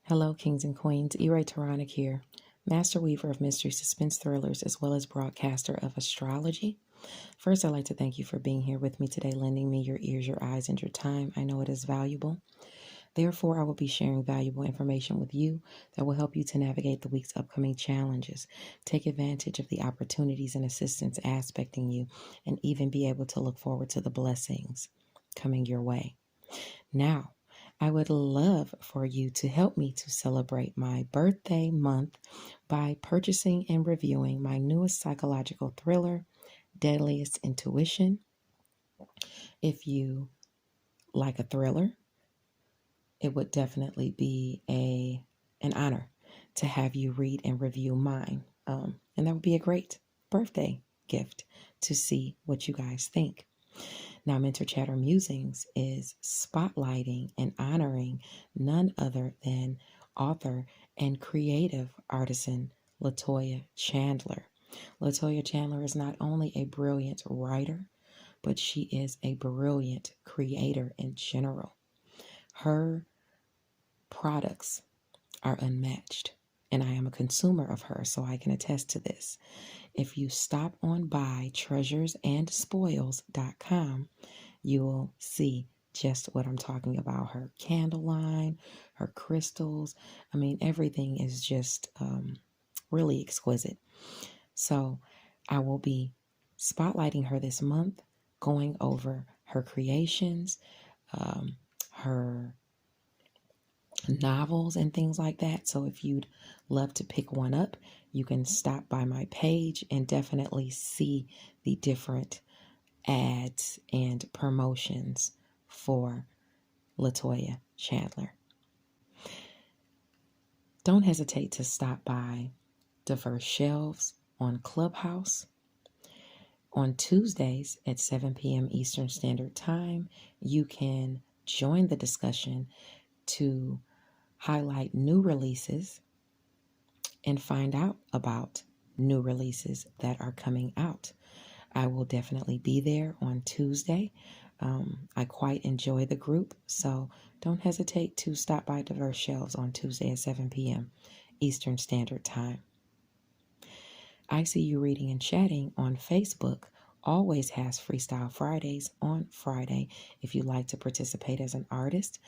Hello, kings and queens. E-Ray Taronic here, master weaver of mystery suspense thrillers, as well as broadcaster of astrology. First, I'd like to thank you for being here with me today, lending me your ears, your eyes, and your time. I know it is valuable. Therefore, I will be sharing valuable information with you that will help you to navigate the week's upcoming challenges, take advantage of the opportunities and assistance aspecting you, and even be able to look forward to the blessings coming your way. Now, I would love for you to help me to celebrate my birthday month by purchasing and reviewing my newest psychological thriller, Deadliest Intuition. If you like a thriller, it would definitely be an honor to have you read and review mine. And that would be a great birthday gift to see what you guys think. Now, Mentor Chatter Musings is spotlighting and honoring none other than author and creative artisan Latoya Chandler. Latoya Chandler is not only a brilliant writer, but she is a brilliant creator in general. Her products are unmatched, and I am a consumer of her, so I can attest to this. If you stop on by treasuresandspoils.com, you will see just what I'm talking about. Her candle line, her crystals. I mean, everything is just really exquisite. So I will be spotlighting her this month, going over her creations, her novels and things like that. So if you'd love to pick one up, you can stop by my page and definitely see the different ads and promotions for Latoya Chandler. Don't hesitate to stop by Diverse Shelves on Clubhouse. On Tuesdays at 7 p.m. Eastern Standard Time, you can join the discussion to highlight new releases and find out about new releases that are coming out. I will definitely be there on Tuesday. I quite enjoy the group, so don't hesitate to stop by Diverse Shelves on Tuesday at 7 p.m. Eastern Standard Time. I See You Reading and Chatting on Facebook always has Freestyle Fridays on Friday. If you'd like to participate as an artist,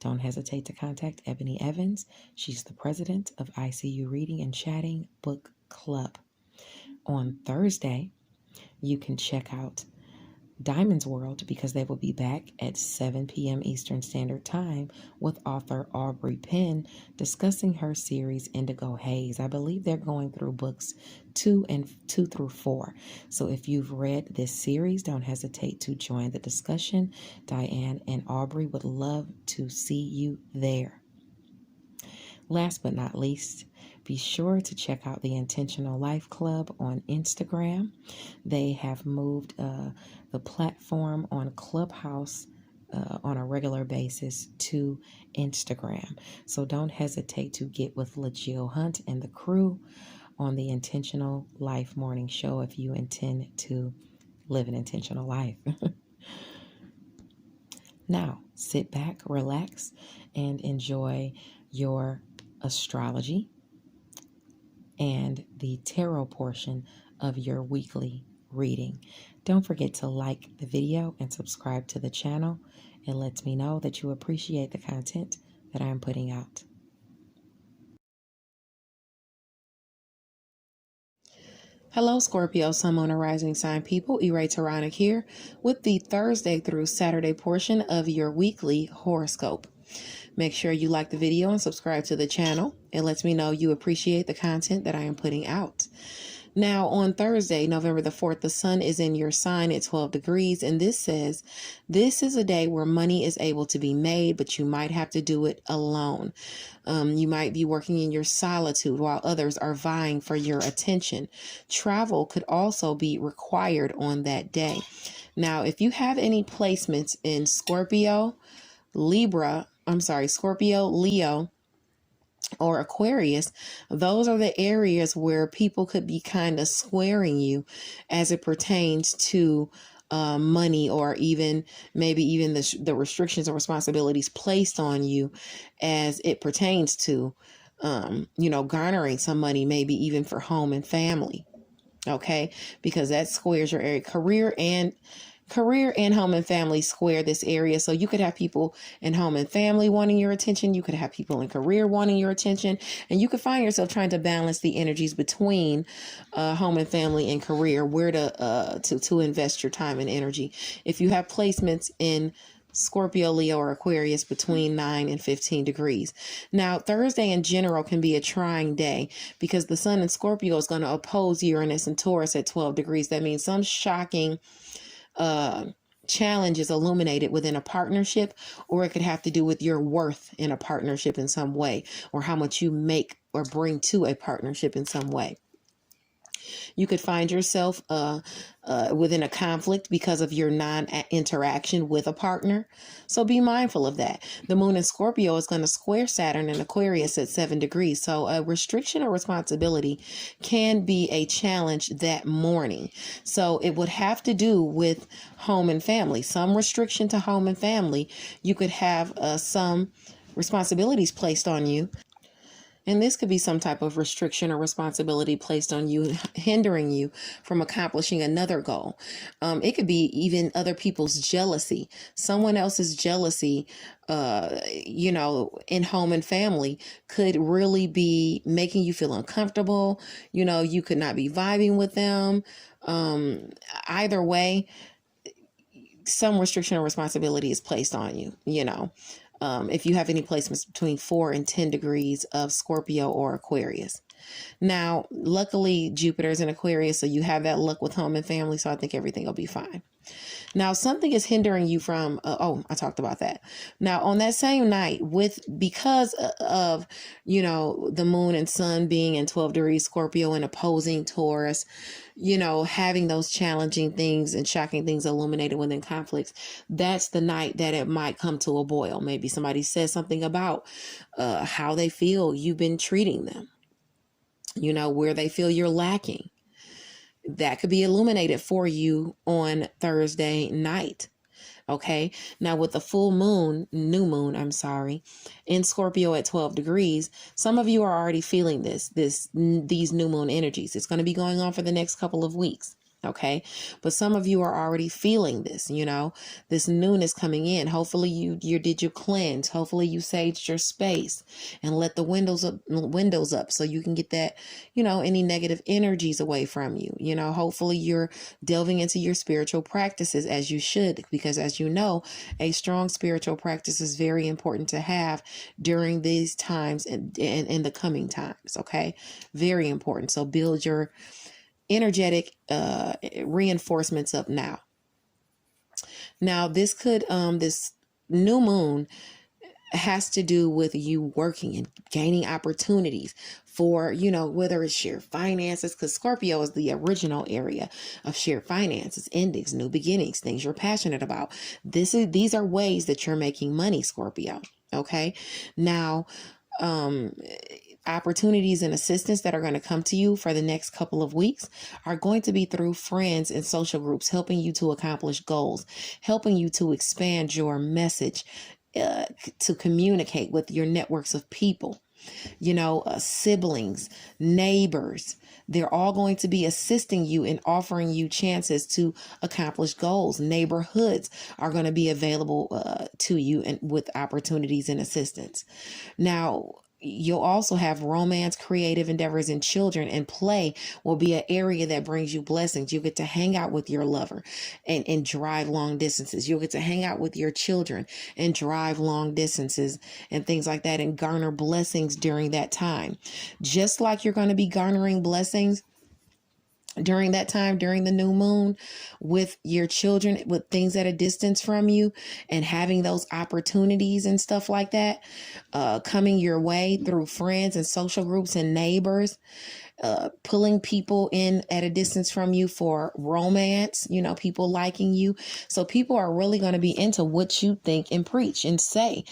don't hesitate to contact Ebony Evans. She's the president of I See You Reading and Chatting Book Club. On Thursday, you can check out Diamond's World because they will be back at 7 p.m. Eastern Standard Time with author Aubrey Penn discussing her series Indigo Haze. I believe they're going through books 2 through 4. So if you've read this series, don't hesitate to join the discussion. Diane and Aubrey would love to see you there. Last but not least, be sure to check out the Intentional Life Club on Instagram. They have moved the platform on Clubhouse on a regular basis to Instagram. So don't hesitate to get with LaJill Hunt and the crew on the Intentional Life Morning Show if you intend to live an intentional life. Now, sit back, relax, and enjoy your astrology and the tarot portion of your weekly reading. Don't forget to like the video and subscribe to the channel. It lets me know that you appreciate the content that I am putting out. Hello, Scorpio, Sun, Moon, and Rising Sign people. E-Ray Taronic here with the Thursday through Saturday portion of your weekly horoscope. Make sure you like the video and subscribe to the channel. It lets me know you appreciate the content that I am putting out. Now, on Thursday, November the 4th, the sun is in your sign at 12 degrees, and this says, this is a day where money is able to be made, but you might have to do it alone. You might be working in your solitude while others are vying for your attention. Travel could also be required on that day. Now, if you have any placements in Scorpio, Leo, or Aquarius, those are the areas where people could be kind of squaring you as it pertains to money, or maybe even the restrictions or responsibilities placed on you as it pertains to, garnering some money, maybe even for home and family. Okay. Because that squares your area. Career and home and family square this area. So you could have people in home and family wanting your attention. You could have people in career wanting your attention, and you could find yourself trying to balance the energies between home and family and career, where to invest your time and energy. If you have placements in Scorpio, Leo, or Aquarius between 9 and 15 degrees. Now, Thursday in general can be a trying day because the sun in Scorpio is going to oppose Uranus and Taurus at 12 degrees. That means some shocking challenge is illuminated within a partnership, or it could have to do with your worth in a partnership in some way, or how much you make or bring to a partnership in some way. You could find yourself within a conflict because of your non-interaction with a partner. So be mindful of that. The moon in Scorpio is going to square Saturn in Aquarius at 7 degrees. So a restriction or responsibility can be a challenge that morning. So it would have to do with home and family. Some restriction to home and family. You could have some responsibilities placed on you. And this could be some type of restriction or responsibility placed on you, hindering you from accomplishing another goal. It could be even other people's jealousy. Someone else's jealousy, in home and family could really be making you feel uncomfortable. You could not be vibing with them. Either way, some restriction or responsibility is placed on you, if you have any placements between 4 and 10 degrees of Scorpio or Aquarius. Now, luckily, Jupiter's in Aquarius, so you have that luck with home and family, so I think everything will be fine. Now, something is hindering you from, I talked about that. Now, on that same night, because of, the moon and sun being in 12 degrees Scorpio and opposing Taurus, having those challenging things and shocking things illuminated within conflicts, that's the night that it might come to a boil. Maybe somebody says something about how they feel you've been treating them, where they feel you're lacking. That could be illuminated for you on Thursday night. Okay. Now with the new moon, in Scorpio at 12 degrees, some of you are already feeling these new moon energies. It's going to be going on for the next couple of weeks. Okay. But some of you are already feeling this, this newness coming in. Hopefully you did your cleanse. Hopefully you saged your space and let the windows up so you can get that, any negative energies away from you. Hopefully you're delving into your spiritual practices as you should, because as you know, a strong spiritual practice is very important to have during these times and in the coming times. Okay. Very important. So build your energetic reinforcements up now. Now, this new moon has to do with you working and gaining opportunities for, whether it's shared finances, because Scorpio is the original area of shared finances, endings, new beginnings, things you're passionate about. These are ways that you're making money, Scorpio. Okay. Now, opportunities and assistance that are going to come to you for the next couple of weeks are going to be through friends and social groups, helping you to accomplish goals, helping you to expand your message, to communicate with your networks of people, siblings, neighbors. They're all going to be assisting you and offering you chances to accomplish goals. Neighborhoods are going to be available to you and with opportunities and assistance. Now, you'll also have romance, creative endeavors, and children, and play will be an area that brings you blessings. You get to hang out with your lover and drive long distances. You'll get to hang out with your children and drive long distances and things like that and garner blessings during that time. Just like you're going to be garnering blessings during that time, during the new moon, with your children, with things at a distance from you, and having those opportunities and stuff like that coming your way through friends and social groups and neighbors, pulling people in at a distance from you for romance, people liking you. So people are really going to be into what you think and preach and say.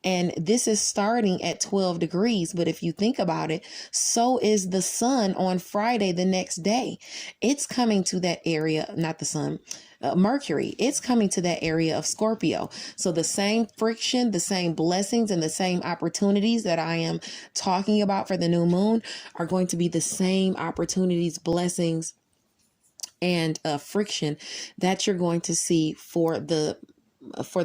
And this is starting at 12 degrees. But if you think about it, so is the sun on Friday, the next day. It's coming to that area, not the sun. Mercury, it's coming to that area of Scorpio. So the same friction, the same blessings, and the same opportunities that I am talking about for the new moon are going to be the same opportunities, blessings, and friction that you're going to see for the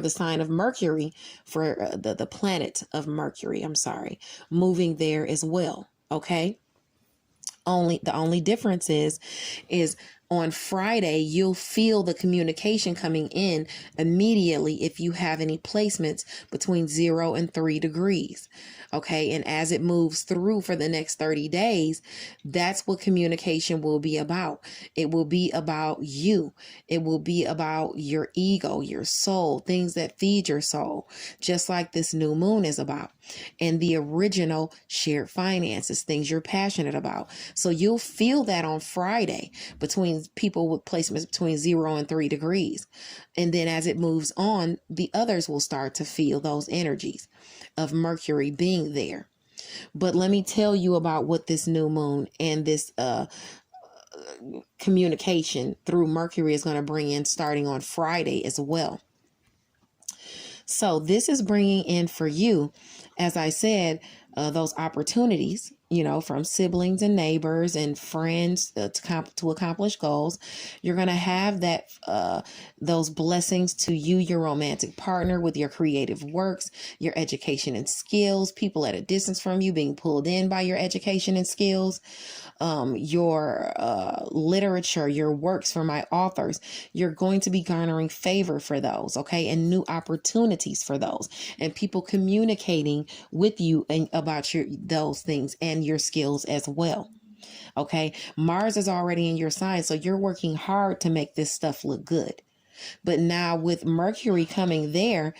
sign of Mercury, for the planet of Mercury, I'm sorry, moving there as well. Okay. The only difference is on Friday, you'll feel the communication coming in immediately if you have any placements between 0 and 3 degrees. Okay. And as it moves through for the next 30 days, that's what communication will be about. It will be about you. It will be about your ego, your soul, things that feed your soul, just like this new moon is about. And the original shared finances, things you're passionate about. So you'll feel that on Friday between people with placements between 0 and 3 degrees. And then as it moves on, the others will start to feel those energies of Mercury being there. But let me tell you about what this new moon and this communication through Mercury is going to bring in starting on Friday as well. So this is bringing in for you, as I said, those opportunities, from siblings and neighbors and friends to accomplish goals. You're going to have that those blessings to you, your romantic partner, with your creative works, your education and skills, people at a distance from you being pulled in by your education and skills, your literature, your works for my authors. You're going to be garnering favor for those, okay, and new opportunities for those, and people communicating with you and about those things and your skills as well. Okay, Mars is already in your sign, so you're working hard to make this stuff look good. But now with Mercury coming there,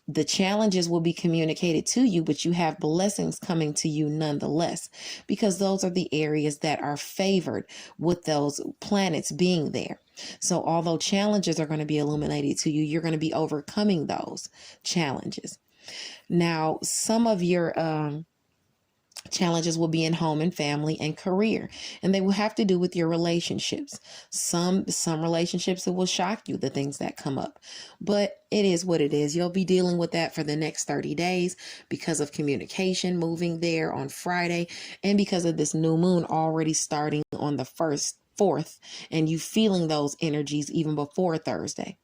the challenges will be communicated to you, but you have blessings coming to you nonetheless, because those are the areas that are favored with those planets being there. So although challenges are going to be illuminated to you, you're going to be overcoming those challenges. Now, some of your challenges will be in home and family and career, and they will have to do with your relationships. Some relationships, it will shock you, the things that come up, but it is what it is. You'll be dealing with that for the next 30 days because of communication moving there on Friday, and because of this new moon already starting on the 4th, and you feeling those energies even before Thursday.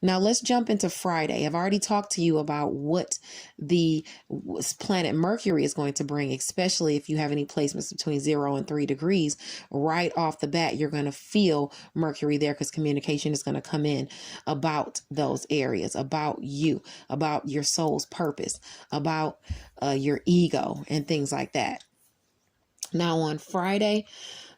Now let's jump into Friday. I've already talked to you about what the planet Mercury is going to bring, especially if you have any placements between 0 and 3 degrees. Right off the bat, you're going to feel Mercury there because communication is going to come in about those areas, about you, about your soul's purpose, about your ego and things like that. Now on Friday,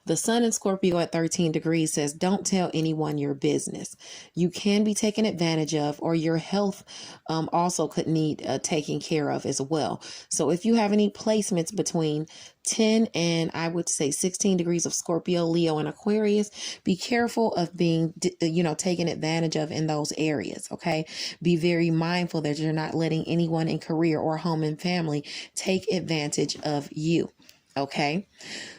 the sun in Scorpio at 13 degrees says, don't tell anyone your business. You can be taken advantage of, or your health also could need taking care of as well. So if you have any placements between 10 and I would say 16 degrees of Scorpio, Leo, and Aquarius, be careful of being, taken advantage of in those areas. Okay. Be very mindful that you're not letting anyone in career or home and family take advantage of you. Okay.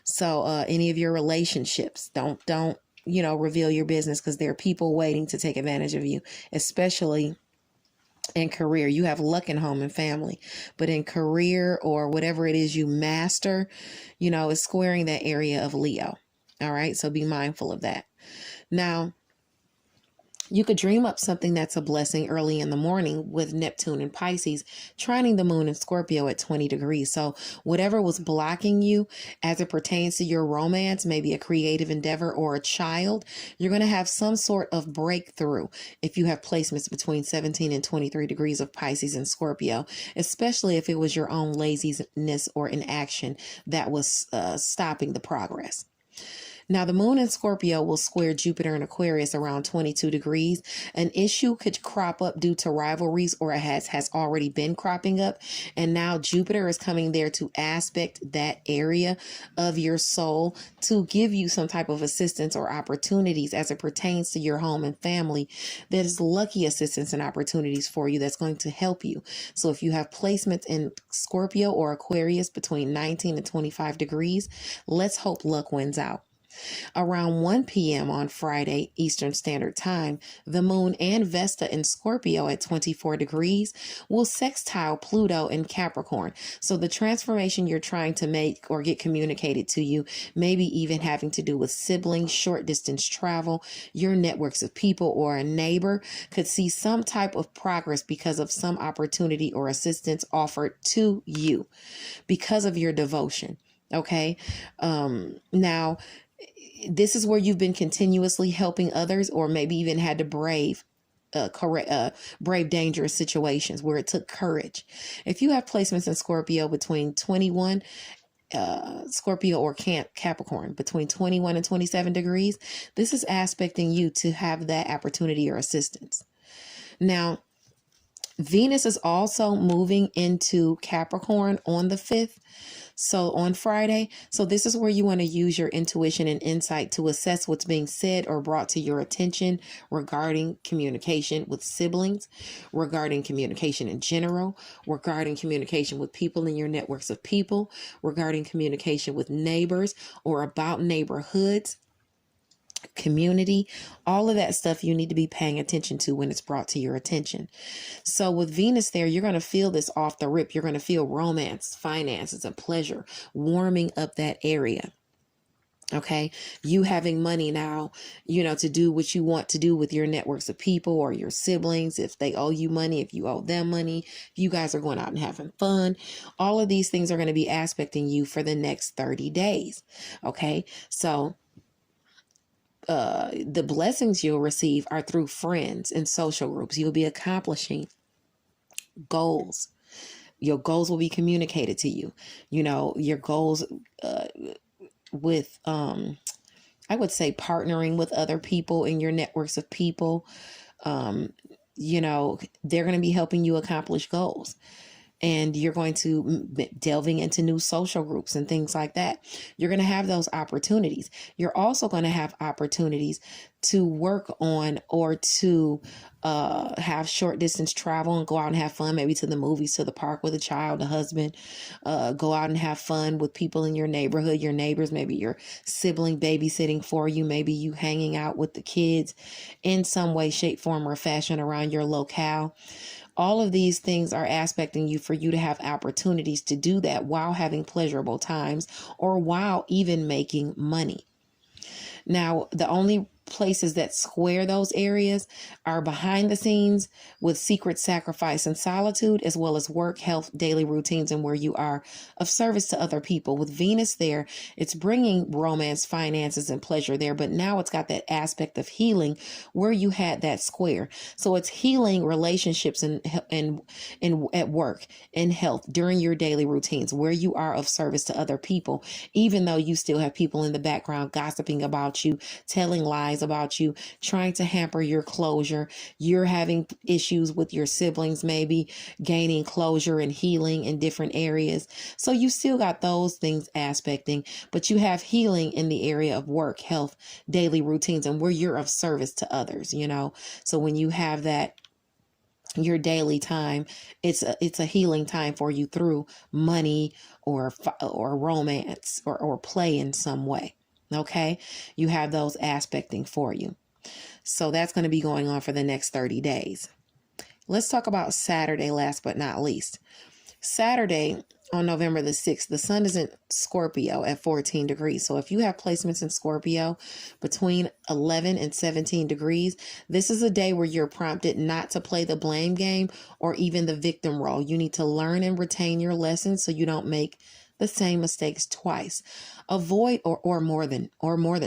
So any of your relationships, don't reveal your business, because there are people waiting to take advantage of you, especially in career. You have luck in home and family, but in career or whatever it is you master, is squaring that area of Leo. All right. So be mindful of that. Now, you could dream up something that's a blessing early in the morning with Neptune and Pisces trining the moon in Scorpio at 20 degrees. So whatever was blocking you as it pertains to your romance, maybe a creative endeavor or a child, you're going to have some sort of breakthrough if you have placements between 17 and 23 degrees of Pisces and Scorpio, especially if it was your own laziness or inaction that was stopping the progress. Now, the moon in Scorpio will square Jupiter in Aquarius around 22 degrees. An issue could crop up due to rivalries, or it has already been cropping up. And now Jupiter is coming there to aspect that area of your soul to give you some type of assistance or opportunities as it pertains to your home and family. That is lucky assistance and opportunities for you that's going to help you. So if you have placements in Scorpio or Aquarius between 19 and 25 degrees, let's hope luck wins out. Around 1 p.m. on Friday, Eastern Standard Time, the moon and Vesta in Scorpio at 24 degrees will sextile Pluto in Capricorn. So the transformation you're trying to make or get communicated to you, maybe even having to do with siblings, short distance travel, your networks of people, or a neighbor could see some type of progress because of some opportunity or assistance offered to you because of your devotion. Okay. Now, this is where you've been continuously helping others, or maybe even had to brave dangerous situations where it took courage. If you have placements in Scorpio between 21, Scorpio or Capricorn between 21 and 27 degrees, this is aspecting you to have that opportunity or assistance. Now, Venus is also moving into Capricorn on the 5th. So on Friday, so this is where you want to use your intuition and insight to assess what's being said or brought to your attention regarding communication with siblings, regarding communication in general, regarding communication with people in your networks of people, regarding communication with neighbors or about neighborhoods, community, all of that stuff you need to be paying attention to when it's brought to your attention. So with Venus there, you're going to feel this off the rip. You're going to feel romance, finances, and pleasure warming up that area. Okay. You having money now, to do what you want to do with your networks of people or your siblings. If they owe you money, if you owe them money, if you guys are going out and having fun, all of these things are going to be aspecting you for the next 30 days. Okay. So the blessings you'll receive are through friends and social groups. You'll be accomplishing goals. Your goals will be communicated to you. Your goals with, I would say, partnering with other people in your networks of people. They're going to be helping you accomplish goals. And you're going to delving into new social groups and things like that. You're going to have those opportunities. You're also going to have opportunities to work on or to have short distance travel and go out and have fun, maybe to the movies, to the park with a child, a husband, go out and have fun with people in your neighborhood, your neighbors, maybe your sibling babysitting for you, maybe you hanging out with the kids in some way, shape, form, or fashion around your locale. All of these things are aspecting you for you to have opportunities to do that while having pleasurable times or while even making money. Now, the only places that square those areas are behind the scenes with secret sacrifice and solitude, as well as work, health, daily routines, and where you are of service to other people. With Venus there, it's bringing romance, finances, and pleasure there, but now it's got that aspect of healing where you had that square. So it's healing relationships and at work and health during your daily routines where you are of service to other people, even though you still have people in the background gossiping about you, telling lies about you, trying to hamper your closure. You're having issues with your siblings, maybe gaining closure and healing in different areas. So you still got those things aspecting, but you have healing in the area of work, health, daily routines, and where you're of service to others, So when you have that, your daily time, it's a healing time for you through money or romance or play in some way. Okay, you have those aspecting for you. So that's going to be going on for the next 30 days. Let's talk about Saturday, last but not least. Saturday, on November the 6th, the sun is in Scorpio at 14 degrees. So if you have placements in Scorpio between 11 and 17 degrees, this is a day where you're prompted not to play the blame game or even the victim role. You need to learn and retain your lessons so you don't make the same mistakes twice. Avoid or more than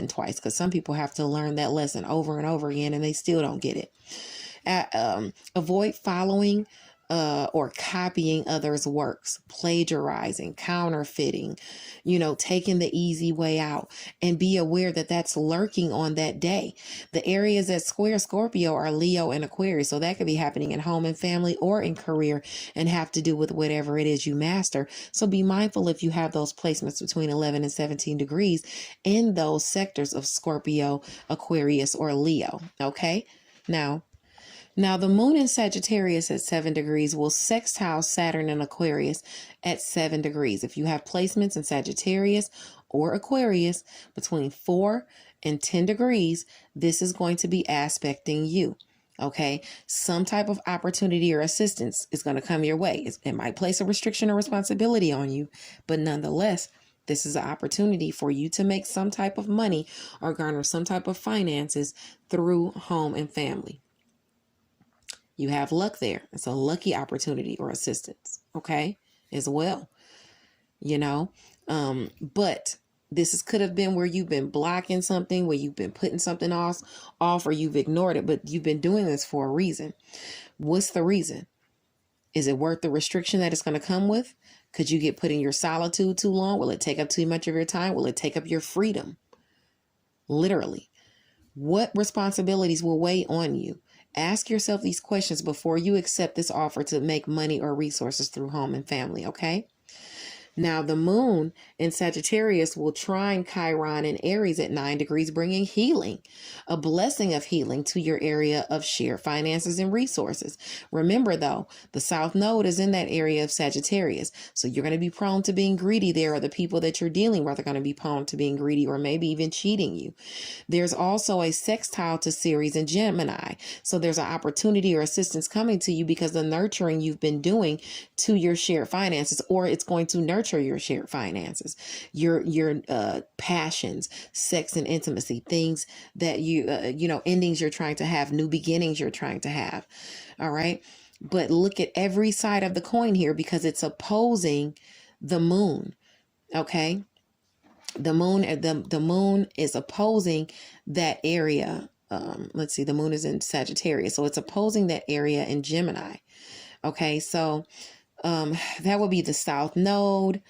twice, because some people have to learn that lesson over and over again and they still don't get it. Avoid following or copying others' works, plagiarizing, counterfeiting, taking the easy way out, and be aware that that's lurking on that day. The areas that square Scorpio are Leo and Aquarius. So that could be happening in home and family or in career and have to do with whatever it is you master. So be mindful if you have those placements between 11 and 17 degrees in those sectors of Scorpio, Aquarius, or Leo. Okay. Now, the moon in Sagittarius at 7 degrees will sextile Saturn in Aquarius at 7 degrees. If you have placements in Sagittarius or Aquarius between 4 and 10 degrees, this is going to be aspecting you. Okay, some type of opportunity or assistance is going to come your way. It might place a restriction or responsibility on you, but nonetheless, this is an opportunity for you to make some type of money or garner some type of finances through home and family. You have luck there. It's a lucky opportunity or assistance, okay, as well, you know. But this could have been where you've been blocking something, where you've been putting something off, or you've ignored it, but you've been doing this for a reason. What's the reason? Is it worth the restriction that it's going to come with? Could you get put in your solitude too long? Will it take up too much of your time? Will it take up your freedom? Literally. What responsibilities will weigh on you? Ask yourself these questions before you accept this offer to make money or resources through home and family, okay? Now, the moon in Sagittarius will trine Chiron in Aries at 9 degrees, bringing healing, a blessing of healing to your area of shared finances and resources. Remember, though, the South Node is in that area of Sagittarius, so you're going to be prone to being greedy there, or the people that you're dealing with are going to be prone to being greedy or maybe even cheating you. There's also a sextile to Ceres and Gemini, so there's an opportunity or assistance coming to you because the nurturing you've been doing to your shared finances, or it's going to nurture your shared finances, your passions, sex and intimacy, things that endings you're trying to have, new beginnings you're trying to have. All right. But look at every side of the coin here because it's opposing the moon. Okay. The moon is opposing that area. Let's see, the moon is in Sagittarius, so it's opposing that area in Gemini. Okay. So that would be the South Node,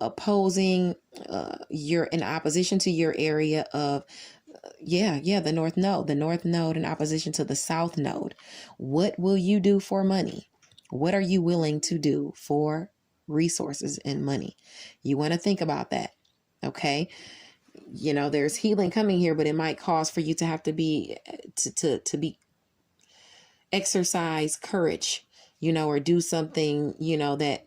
opposing, you're in opposition to your area of, the North Node in opposition to the South Node. What will you do for money? What are you willing to do for resources and money? You want to think about that. Okay. There's healing coming here, but it might cause for you to have to be, exercise courage, or do something, that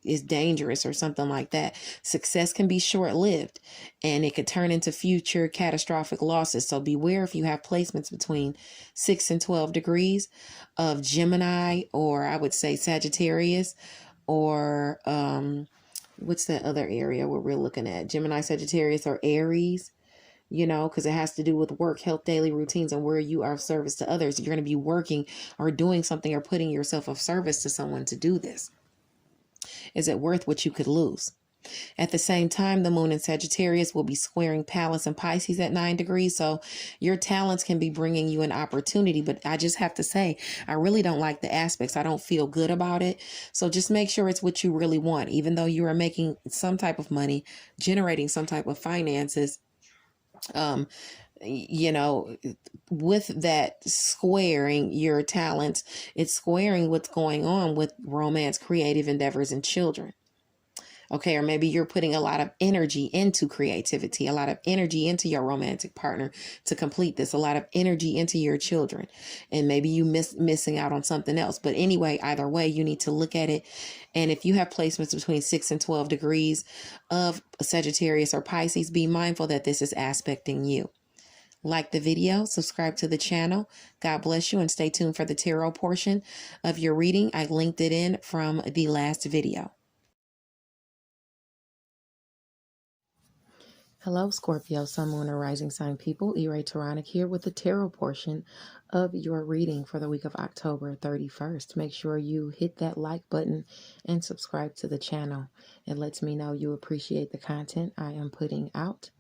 is dangerous or something like that. Success can be short-lived and it could turn into future catastrophic losses. So beware if you have placements between 6 and 12 degrees of Gemini, or I would say Sagittarius, or what's that other area where we're looking at? Gemini, Sagittarius, or Aries. Because it has to do with work, health, daily routines, and where you are of service to others. You're going to be working or doing something or putting yourself of service to someone to do this. Is it worth what you could lose? At the same time, the moon in Sagittarius will be squaring Pallas and Pisces at 9 degrees. So your talents can be bringing you an opportunity. But I just have to say, I really don't like the aspects. I don't feel good about it. So just make sure it's what you really want. Even though you are making some type of money, generating some type of finances, with that squaring your talents, it's squaring what's going on with romance, creative endeavors, and children. Okay, or maybe you're putting a lot of energy into creativity, a lot of energy into your romantic partner to complete this, a lot of energy into your children, and maybe you missing out on something else. But anyway, either way, you need to look at it. And if you have placements between 6 and 12 degrees of Sagittarius or Pisces, be mindful that this is aspecting you. Like the video, subscribe to the channel. God bless you, and stay tuned for the tarot portion of your reading. I linked it in from the last video. Hello, Scorpio, Sun, Moon, or Rising Sign people. E-Ray Taronic here with the tarot portion of your reading for the week of October 31st. Make sure you hit that like button and subscribe to the channel. It lets me know you appreciate the content I am putting out.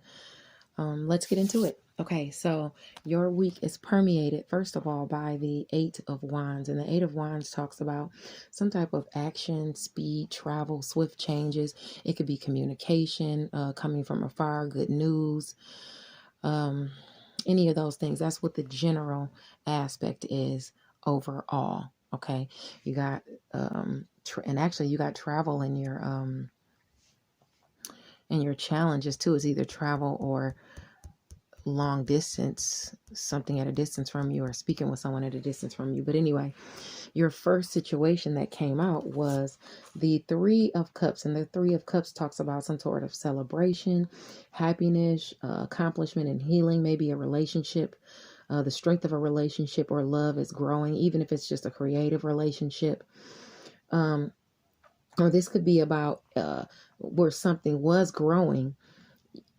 Let's get into it. Okay, so your week is permeated, first of all, by the 8 of Wands. And the 8 of Wands talks about some type of action, speed, travel, swift changes. It could be communication, coming from afar, good news, any of those things. That's what the general aspect is overall. Okay, you got, and actually you got travel in your challenges too. Is either travel or long distance, something at a distance from you, or speaking with someone at a distance from you. But anyway, your first situation that came out was the Three of Cups. And the Three of Cups talks about some sort of celebration, happiness, accomplishment, and healing, maybe a relationship. The strength of a relationship or love is growing, even if it's just a creative relationship. Or this could be about where something was growing.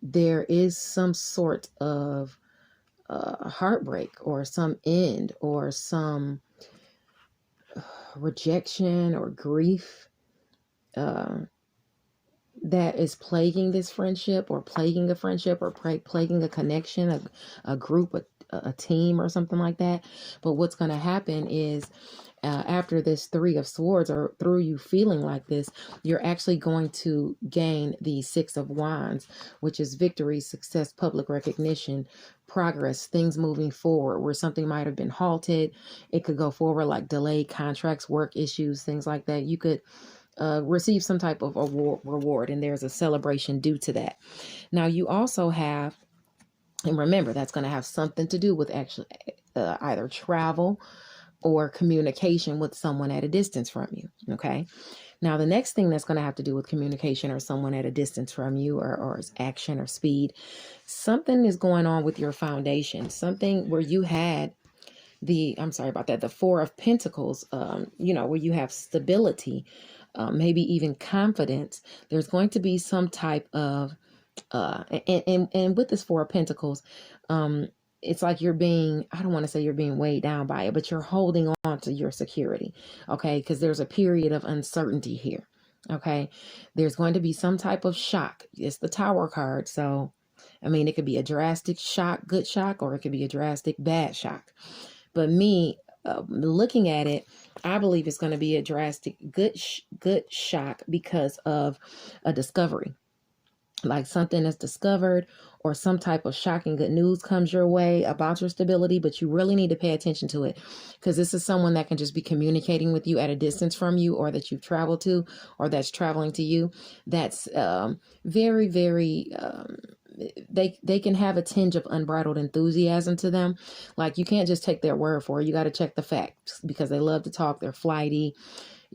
There is some sort of heartbreak or some end or some rejection or grief that is plaguing this friendship, or plaguing a friendship, or plaguing a connection, a group, a team, or something like that. But what's going to happen is after this Three of Swords, or through you feeling like this, you're actually going to gain the Six of Wands, which is victory, success, public recognition, progress, things moving forward, where something might have been halted. It could go forward, like delayed contracts, work issues, things like that. You could receive some type of reward, and there's a celebration due to that. Now you also have, and remember, that's going to have something to do with actually either travel or communication with someone at a distance from you. Okay. Now, the next thing that's going to have to do with communication or someone at a distance from you, or action or speed, something is going on with your foundation, something where you had the Four of Pentacles, where you have stability, maybe even confidence. There's going to be some type of, and with this Four of Pentacles, it's like you're being, I don't want to say you're being weighed down by it, but you're holding on to your security. Okay. Because there's a period of uncertainty here. Okay. There's going to be some type of shock. It's the Tower card. So, I mean, it could be a drastic shock, good shock, or it could be a drastic bad shock. But me, looking at it, I believe it's going to be a drastic good shock because of a discovery. Like something is discovered, or some type of shocking good news comes your way about your stability, but you really need to pay attention to it, because this is someone that can just be communicating with you at a distance from you, or that you've traveled to, or that's traveling to you. That's very, very, they can have a tinge of unbridled enthusiasm to them. Like, you can't just take their word for it. You got to check the facts, because they love to talk. They're flighty.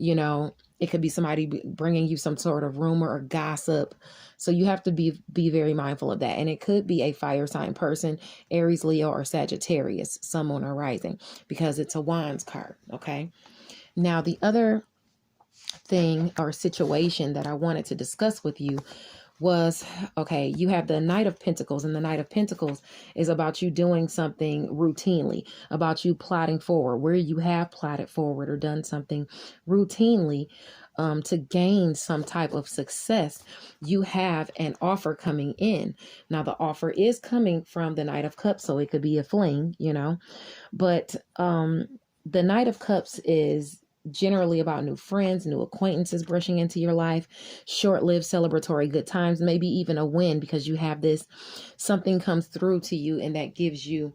It could be somebody bringing you some sort of rumor or gossip. So you have to be very mindful of that. And it could be a fire sign person, Aries, Leo, or Sagittarius, Sun, Moon, or Rising, because it's a Wands card. Okay. Now, the other thing or situation that I wanted to discuss with you was, okay, you have the Knight of Pentacles, and the Knight of Pentacles is about you doing something routinely, about you plotting forward, where you have plotted forward or done something routinely to gain some type of success. You have an offer coming in. Now, the offer is coming from the Knight of Cups, so it could be a fling, but the Knight of Cups is generally about new friends, new acquaintances brushing into your life, short-lived celebratory good times, maybe even a win, because you have this, something comes through to you and that gives you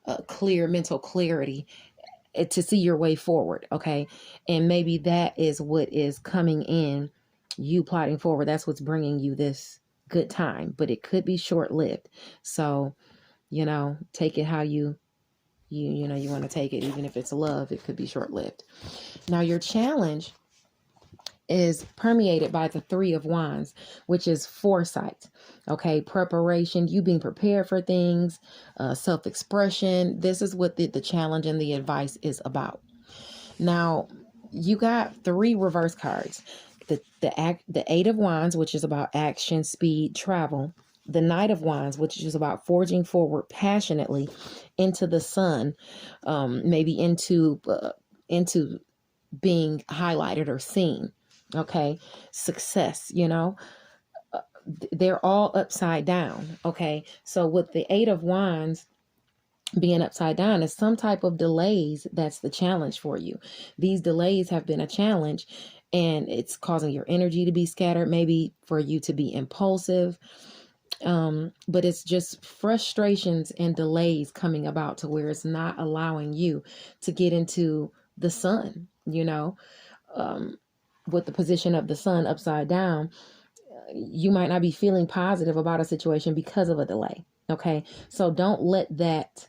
a clear mental clarity to see your way forward. Okay. And maybe that is what is coming in, you plotting forward. That's what's bringing you this good time, but it could be short-lived. So, take it how you want to take it. Even if it's love, it could be short-lived. Now, your challenge is permeated by the Three of Wands, which is foresight. Okay. Preparation, you being prepared for things, self-expression. This is what the challenge and the advice is about. Now, you got three reverse cards. The Eight of Wands, which is about action, speed, travel. The Knight of Wands, which is about forging forward passionately into the sun, maybe into being highlighted or seen. Okay. Success, they're all upside down. Okay. So with the Eight of Wands being upside down is some type of delays. That's the challenge for you. These delays have been a challenge, and it's causing your energy to be scattered, maybe for you to be impulsive. But it's just frustrations and delays coming about to where it's not allowing you to get into the sun, with the position of the sun upside down. You might not be feeling positive about a situation because of a delay. Okay. So don't let that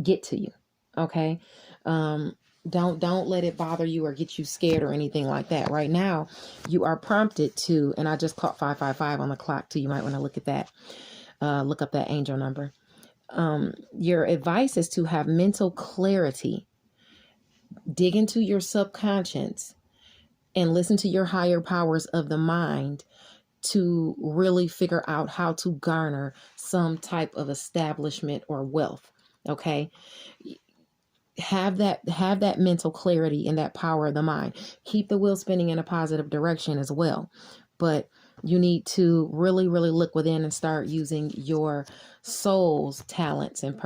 get to you. Okay. Don't let it bother you or get you scared or anything like that. Right now, you are prompted to, and I just caught 555 on the clock too. You might want to look at that. Look up that angel number. Your advice is to have mental clarity. Dig into your subconscious and listen to your higher powers of the mind to really figure out how to garner some type of establishment or wealth. Okay. Have that mental clarity and that power of the mind. Keep the wheel spinning in a positive direction as well. But you need to really, really look within and start using your soul's talents and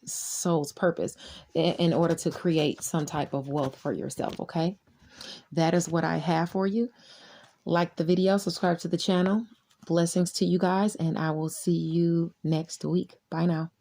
soul's purpose in order to create some type of wealth for yourself. Okay. That is what I have for you. Like the video, subscribe to the channel. Blessings to you guys, and I will see you next week. Bye now.